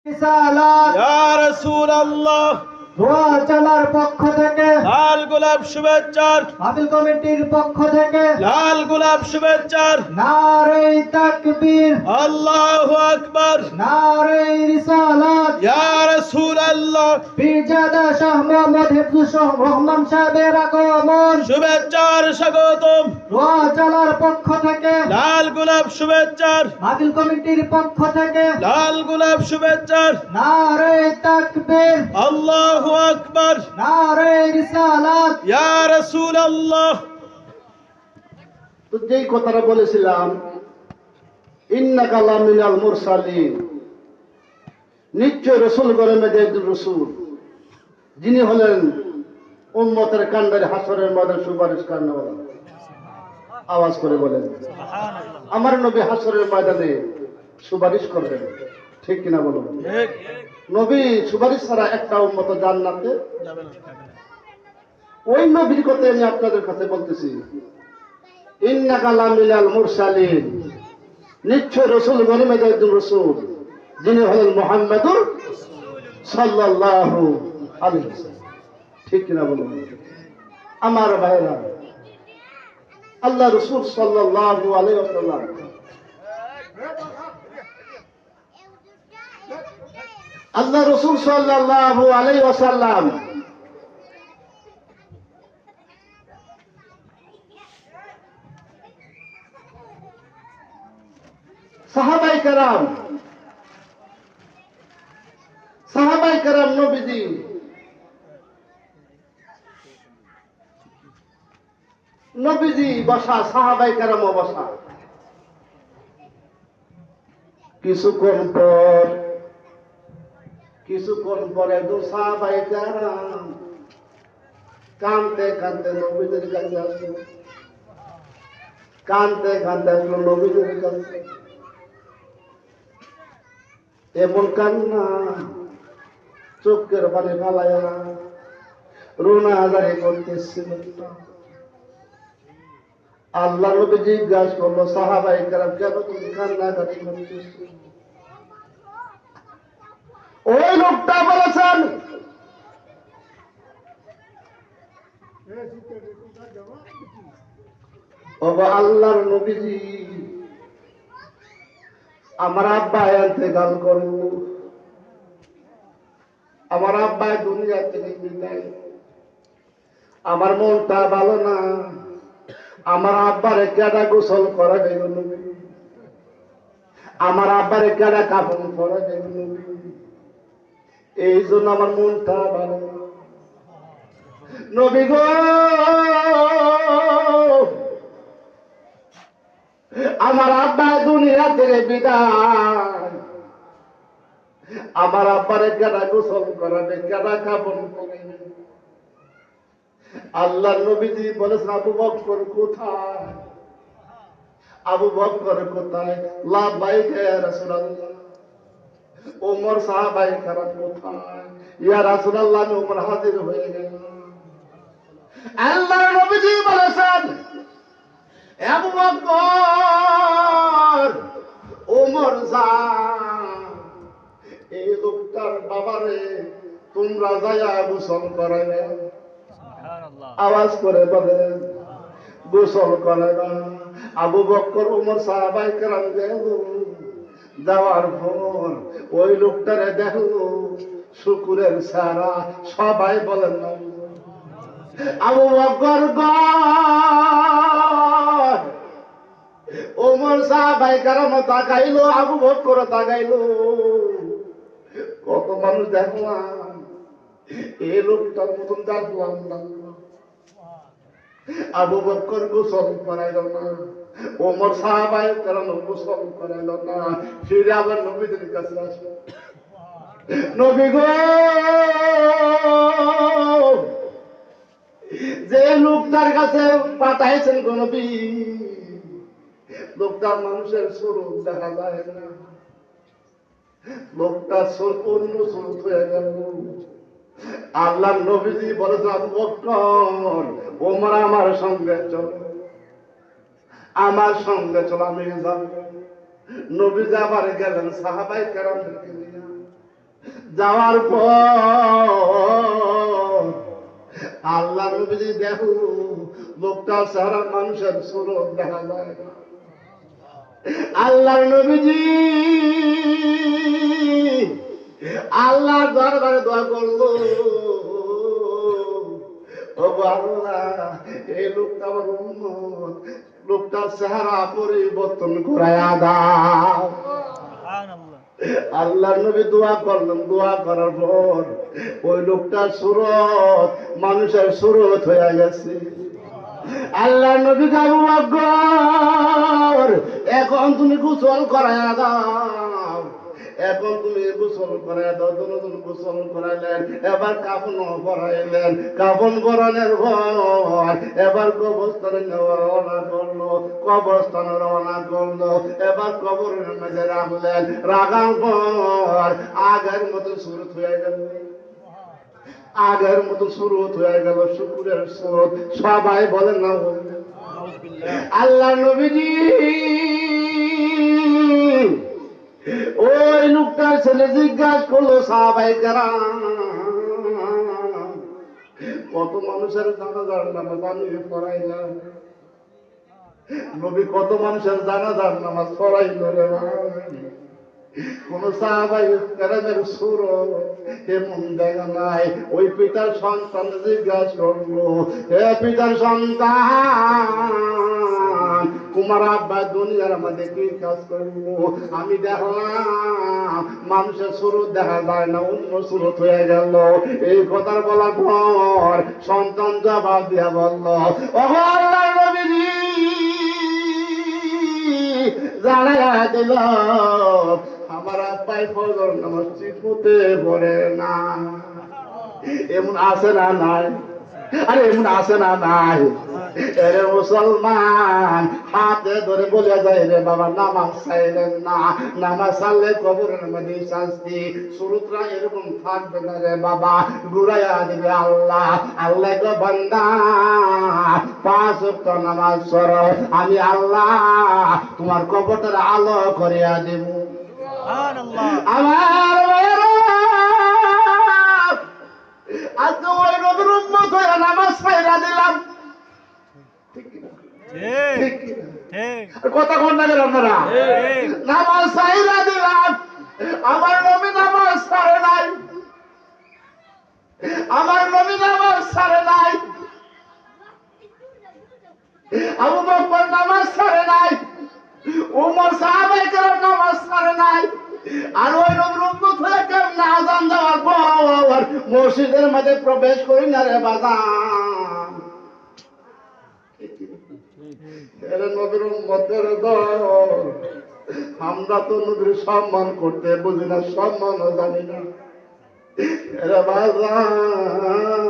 রিসালাত ইয়া রাসূলুল্লাহ দোয়া চালার পক্ষ থেকে লাল গোলাপ শুভেচ্ছার মাহফিল কমিটির পক্ষ থেকে লাল গোলাপ শুভেচ্ছার নারে তাকবীর আল্লাহু আকবার নারে রিসালাত ইয়া রাসূলুল্লাহ পীরজাদা শাহ মোহাম্মদ হিফজুর রহমান সাহেবের আগমন শুভেচ্ছার স্বাগতম দোয়া চালার পক্ষ থেকে লাল গোলাপ শুভেচ্ছার মাহফিল কমিটির পক্ষ থেকে লাল গোলাপ শুভেচ্ছার নারে তাকবীর আল্লাহু আকবার নারে রিসালাত ইয়া রাসূলুল্লাহ। তো যেই কথাটা বলেছিলাম, ইন্নাকা লামিনাল মুরসালিন, নিশ্চয় রসুল গণের মধ্যে একজন রসুল, যিনি হলেন উম্মতের কান্ডারে হাসরের ময়দানে সুপারিশ করেন। আওয়াজ করে বলেন, আমার নবী হাসরের ময়দানে সুপারিশ করবেন। ঠিক কিনা বলুন? ঠিক নবী সুপারিশ ছাড়া একটা উম্মত জান্নাতে যাবে না। ওই নবীর কথা আমি আপনাদের কাছে বলতেছি, ইন্নাকা লামিনাল মুরসালিন, নিশ্চয় রসুল গণের মধ্যে একজন রসুল, যিনি হলেন মুহাম্মাদুর সাল্লাল্লাহু আলাইহি ওয়াসাল্লাম। ঠিক কিনা বলুন? আমার ভাইরা, আল্লাহ রসুল সাল্লাল্লাহু আলাইহি ওয়াসাল্লাম আল্লাহ রসুল সাল্লাল্লাহু আলাইহি ওয়াসাল্লাম সাহাবায়ে কেরাম নবীজি বসা, সাহাবায়ে কেরাম বসা। কিছুক্ষণ পরে একজন সাহাবায়ে কেরাম কাঁদতে কাঁদতে নবীদের কাছে আসলো। কাঁদতে কাঁদতে আসলো নবীদের কাছে। এমন কান্না, চোখের পানি ফালাইয়া রোনা আদায় করতেছিল। আল্লাহ নবী জিজ্ঞাসা করলো, সাহাবায়ে কেরাম কেন তুমি কান্নাকাটি করতেছ? ওই লোকটা বলেছেন, আল্লাহর নবীজি, আমার আব্বা ইন্তেকাল করলো, আমার আব্বা দুনিয়া থেকে বিদায়, আমার মনটা ভালো না, আমার আব্বারে কেডা গোসল করা গেল নবী, আমার আব্বারে কেডা কাফন করা গেল নবী, এই জন্য আমার মনটা ভালো না। নবী গো, আমার আব্বা দুনিয়া থেকে বিদায়, আমার আব্বারে কেডা গোসল করাবে, কেডা কাফন করাবে? আল্লাহ নবীজি বলেছেন, আবু বকর কোথায়? আবু বকর কোথায়? লাব্বাইকা ইয়া রাসূলুল্লাহ। ওমর সাহাবায়ে কেরাম কোথায়? ইয়া রাসূলুল্লাহ, আমি ওমর হাজির হয়ে গেলাম। আল্লাহ নবীজি বলেছেন, আবু বকর, ওমর যা, এই লোকটার বাবারে তোমরা যায়া গোসল করাবে। আওয়াজ করে বলেন, গোসল করাবে। আবু বকর ওমর সাহাবায়ে কেরাম গেল, যাওয়ার পর ওই লোকটারে দেখলো শুকুরের সারা। সবাই বলেন না, আবু বকর ওমর সাহাবায়ে কেরাম তাকাইলো, আবু বকর তাকাইলো। কত মানুষ দেখলাম, এই লোকটার মতন দেখলাম না। আবু বকর গোসল করাইল না, ওমর সাহাবায়ে কেরাম গোসল করাইল না। ফিরে আবার নবীদের কাছে আসলো, নবী গো, যে লোকটার কাছে পাঠাইছেন গো নবী, লোকটার মানুষের স্বরূপ দেখা যায় না, লোকটার স্বরূপ অন্য স্বরূপ হয়ে গেল। আল্লাহ নবীজি বলেছেন, আবু বকর, ওমর আমার সঙ্গে চলো, আমার সঙ্গে চলো, আমি যাব। নবী যাবার গেলেন সাহাবায়ে কেরামদেরকে নিয়ে। যাওয়ার পর আল্লাহ নবীজি দেখো লোকটা সারা মানুষের সুরত দেখা যায় না। আল্লাহ নবীজি আল্লাহর দরবারে দোয়া করলো, ও আল্লাহ এই লোকটা আমার উম্মত, লোকটা চেহারা পরিবর্তন করায়া দাও। আল্লাহ নবী দোয়া করলেন, দোয়া করার পর ওই লোকটার সুরত মানুষের সুরত হয়ে গেছে। আল্লাহ নবী কাবু আকবর, এখন তুমি গোসল করায়া দাও, এখন তুমি গোসল করায় দাও। দুজন গোসল করাইলেন, এবার কাফন পরাইলেন, কাফন পরানোর পর এবার কবরস্থানে রওনা করলো, কবরস্থানে রওনা করলো, এবার কবরের মধ্যে রাখলেন, রাখার পর আগের মতো সুরত হয়ে গেল, আগের মতো সুরত হয়ে গেল, শুকুরের সুরত। সবাই বলেন না বললেন? আল্লাহ নবীজি ওই লোকটার ছেলে জিজ্ঞাসা করলো, সাহাবায়ে কেরাম কত মানুষের জানাজার নামাজ আমি পড়াইলাম, নবী কত মানুষের জানাজার নামাজ পড়াইল রে ভাই, কোন সাহাবায়ে কেরামের সুরত এমন দেখা নাই। ওই পিতার সন্তান জিজ্ঞাসা করলো, হে পিতার সন্তান, তোমার আব্বা দুনিয়ার মধ্যে কি কাজ করলো? আমি দেখলাম মানুষের সুরত দেখা যায় না, অন্য সুরত হয়ে গেল। এই কথা বলার পর সন্তান জবাব দিয়া বলল, ও আল্লাহর নবীজি জানাইয়া দিল, আমার আব্বাই ফজর নামাজ ঠিকমতে পড়ে না। এমন আছে না নাই? আরে এমন আছে না নাই? এরে মুসলমান হাতে ধরে বলে যায়, রে বাবা নামাজ ছাইলেন না, নামাজ ছাড়লে কবরের মধ্যে শাস্তি। সুরতরা এরকম থাকবে না রে বাবা, ঘুরাইয়া দিবে আল্লাহ। আল্লাহ গো বান্দা 5 ওয়াক্ত নামাজ পড়ো, আমি আল্লাহ তোমার কবরটার আলো করিয়া দেব। আমার আজকে ওই নবীর উম্মত হয়ে নামাজ ছাইরা দিলাম, কথা কোন না আপনারা? নামাজ ছাইরা দিলাম, আমার নবী নামাজ ছাড়ে নাই, আমার নবী নামাজ ছাড়ে নাই, আবু বকর নামাজ ছাড়ে নাই, উমর সাহাবায়ে কেরাম নামাজ ছাড়ে নাই। আর ওই নবীর উম্মত হয়ে কেমন আযান দেওয়ার পর মসজিদের মধ্যে প্রবেশ করি না রে বাজান? এরা নবীর উম্মতের দল, আমরা তো নবীর সম্মান করতে বুঝি না, সম্মানও জানি না। এরা বাজান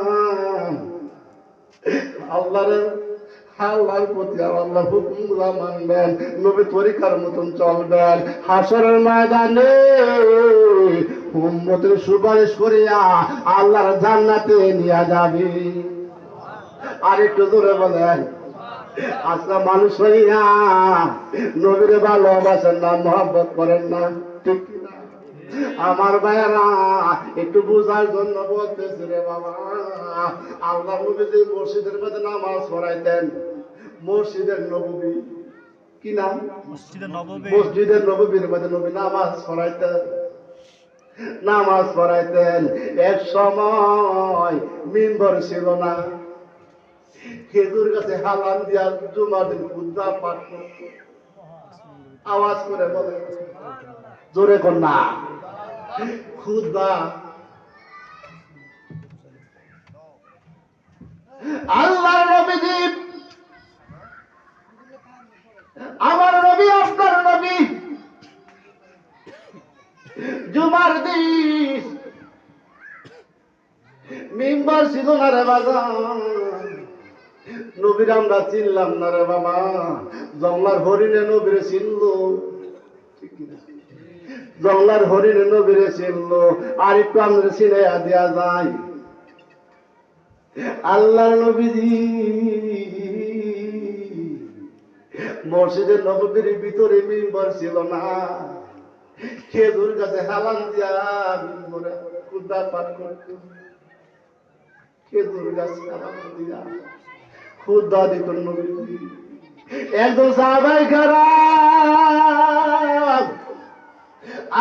আল্লাহর প্রতি আল্লাহর হুকুমগুলা মানবেন, নবী তরিকার মতন চলবেন। হাসরের ময়দানে উম্মতের সুপারিশ করিয়া আল্লাহর জান্নাতে নিয়ে যাবে। আর একটু জোরে বলেন, আজকে মানুষ হইয়া নবীরে ভালোবাসেন না, মহব্বত করেন না, ঠিক কিনা? আমার ভাইয়েরা একটু বোঝার জন্য বলতেছি রে বাবা, আল্লাহ নবী যে মসজিদের মধ্যে নামাজ পড়াইতেন, মসজিদের নববী, কি নাম? মসজিদের নববীর মধ্যে নবী নামাজ পড়াইতেন, নামাজ পড়াইতেন। এক সময় মিম্বর ছিল না, খেজুর গাছে হালান দিয়া জুমার দিন খুতবা পাঠ করত। আওয়াজ করে বলে, জোরে কর না, খুতবা। আল্লাহর নবীজি, আমার নবী, আপনার নবী, জুমার দিন মিম্বার ছিল না রে বাজান, নবীর আমরা চিনলাম না রে বাবা। জংলার হরিণে নবীরে চিনল, জংলার হরিণে নবীরে চিনল। আর একটু আমরা চিনে দেয়া যায়, আল্লাহর নবীজি মসজিদের নববীর ভিতরে মিম্বার ছিল না, খেজুর গাছে হালান দিয়া মিম্বরে খুদা পাঠ করতো, খেজুর গাছ কালাম দিয়া খুদা দিত নবীজি। একজন সাহাবায়ে কেরাম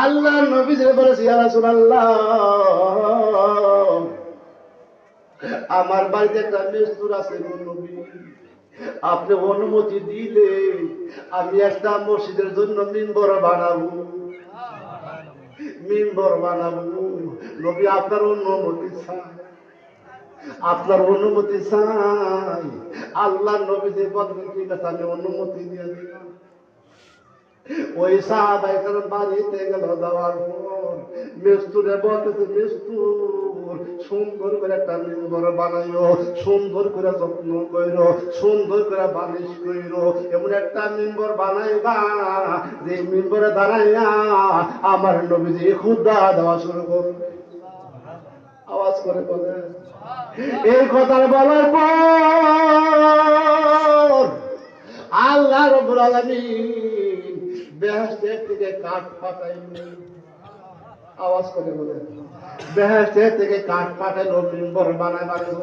আল্লাহ নবীজি বলেছে, ইয়া রাসূলুল্লাহ, আমার বাড়িতে একটা মেস্তুর আছে গো নবী, আপনি অনুমতি দিলে আমি একটা মসজিদের জন্য মিম্বর বানাবো, মিম্বর বানাবো। নবী আপনার অনুমতি চাই, আপনার অনুমতি চাই। আল্লাহ নবী যে বলবেন ঠিক আছে আমি অনুমতি দিয়ে দিলাম। ওই সাহাবায়ে কেরাম বাড়িতে গেল, যাওয়ার পর মেস্তুরে বলতেছে, মেস্তুর সুন্দর করে একটা মিম্বর বানাইও, সুন্দর করে যত্ন কইরো, সুন্দর করে বালিশ কইরো, এমন একটা মিম্বর বানাইবা যে মিম্বরে দাঁড়াইয়া আমার নবীজি খুদা দেওয়া শুরু করবে। আওয়াজ করে বলে এই কথা বলার পর আল্লাহ রাব্বুল আলামিন বেহেশত থেকে কাঠ পাঠাইলেন। আওয়াজ করে বলে বেহেশত থেকে কাঠ পাঠাইলো মিম্বর বানাইবার জন্য।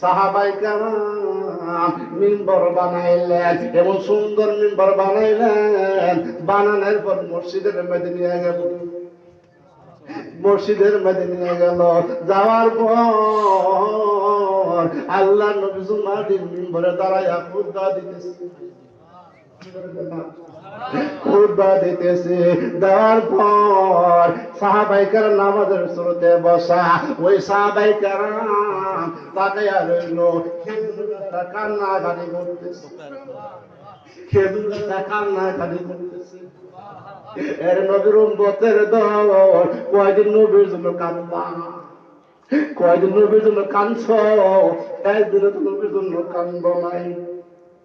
সাহাবায়ে কেরাম মিম্বর বানাইলেন, এমন সুন্দর মিম্বর বানাইলেন, বানানোর পর মসজিদের মধ্যে নিয়ে গেল, মসজিদের মধ্যে নিয়ে গেল। যাওয়ার পর আল্লাহ নবী জুমার দিন মিম্বরে দাঁড়াইয়া খুতবা দিতেছে, খুতবা দিতেছে। দেওয়ার পর সাহাবায়ে কেরাম নামাজের শুরুতে বসা, ওই সাহাবায়ে কেরাম তাকাইয়া রইল, খেজুরটা কান্নাকাটি করতেছে, খেজুরটা কান্নাকাটি করতেছে। এর নবীর উম্মতের দল কয়দিন নবীর জন্য কাঁদবা, কয়দিন নবীর জন্য কাঁদছ, একদিনে তো নবীর জন্য কাঁদব নাই।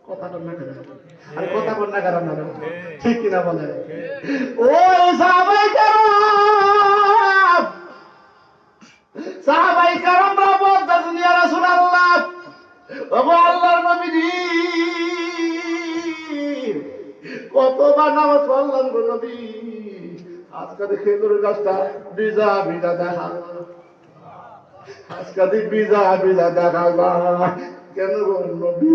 কথাটা না কেন আর কথা বল না কেন, ঠিক কিনা বলে? ওই সাহাবায়ে কেরাম, সাহাবায়ে কেরামরা বলতেছেন, ইয়া রাসূলুল্লাহ, ওগো আল্লাহর নবীজি, কতবার নামাজ পড়লাম গো নবী, আজকে খেজুর গাছটা ভিজা ভিজা দেখা, আজকে ভিজা ভিজা দেখা কেন গো নবী?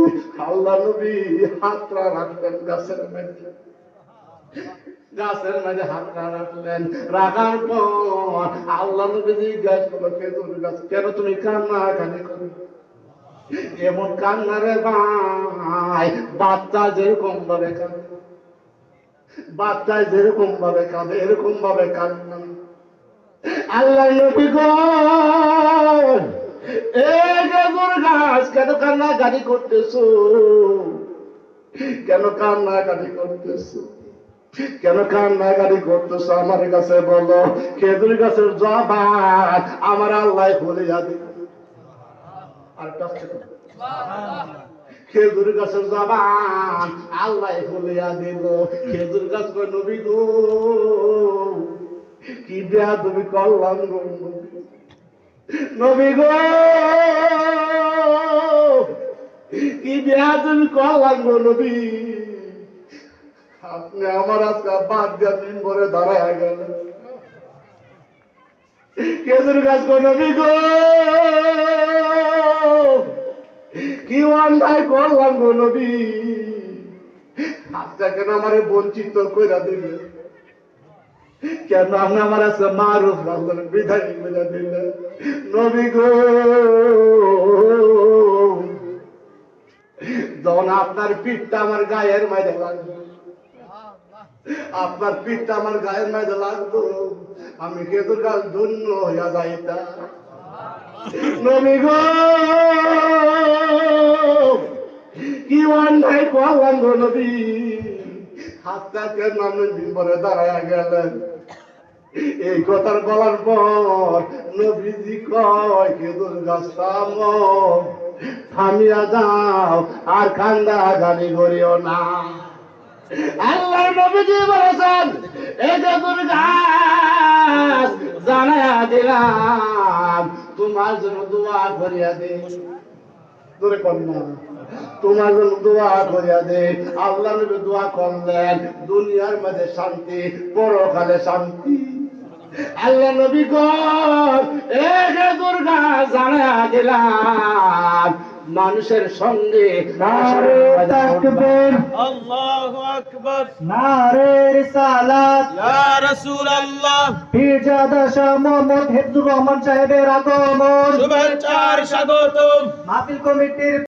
আল্লাহ নবী হাতটা রাখলেন গাছের মধ্যে, গাছের মাঝে হাতটা রাখলেন, রাখার পর আল্লাহ নবী জিজ্ঞাসা করলো, খেজুর গাছ কেন তুমি কান্নাকাটি করো? এমন কান্না রে ভাই, বাচ্চা যেরকম ভাবে কাঁদে, বাচ্চা যেরকম ভাবে কাঁদে এরকম ভাবে কান্না। আল্লাহ নবী গো, এই খেজুর গাছ কেন কান্নাকাটি করতেছো? কেন কান্নাকাটি করতেছো? কেন কান্নাকাটি করতেছো? আমার কাছে বলো, খেজুর গাছের জবান আমার আল্লাহ খুলিয়া দিল। আর খেজুর গাছের জবান আল্লাহ খুলিয়া দিল। খেজুর গাছ কই, নবী গো, কি দেয়া তুমি করলাম গো নবী গো, কি দেয়া তুমি করলাম গো নবী, আপনি আমার আজকে বাদ দিয়া মিম্বরে দাঁড়ায় গেলেন। খেজুর গাছ কই, নবী গো, কি অন্যায় করলাম গো নবী, আজকে কেন আমারে বঞ্চিত কইরা দিলে, কেন আপনি আমার আজকে মারুফ রাখলেন, বিদায় কইরা দিলেন নবী গো। যখন আপনার পিঠটা আমার গায়ের মাঝে লাগবে, আপনার পিঠটা আমার গায়ের মাঝে লাগতো, আমি খেজুর গাছ ধন্য হইয়া যাইতাম নবী গো। কি অন্যায় করলাম গো নবী, হাতটা কেন আপনি মিম্বরে দাঁড়ায়া গেলেন? এই কথার বলার পর নবীজি কয়, খেজুর গাছটা থামিয়া যাও, আর কান্দা গালি করিও না। আল্লাহর নবীজি বলেছেন, এই খেজুর গাছ জানায়া দিলাম, তোমার জন্য দোয়া করিয়া দে, তোরে কন্যা তোমার জন্য দোয়া করিয়া দে। আল্লাহ নবী দোয়া করলেন, দুনিয়ার মধ্যে শান্তি, পরকালে শান্তি। আল্লাহ নবী গো এ হে দুর্গা জানা দিলাম মানুষের সঙ্গে নারে তাকবীর আল্লাহু আকবার নারে রিসালাত ইয়া রাসূলুল্লাহ পীরজাদা শাহ মোহাম্মদ হেফজুর রহমান সাহেবের আগমন শুভেচ্ছার স্বাগতম মাহফিল কমিটির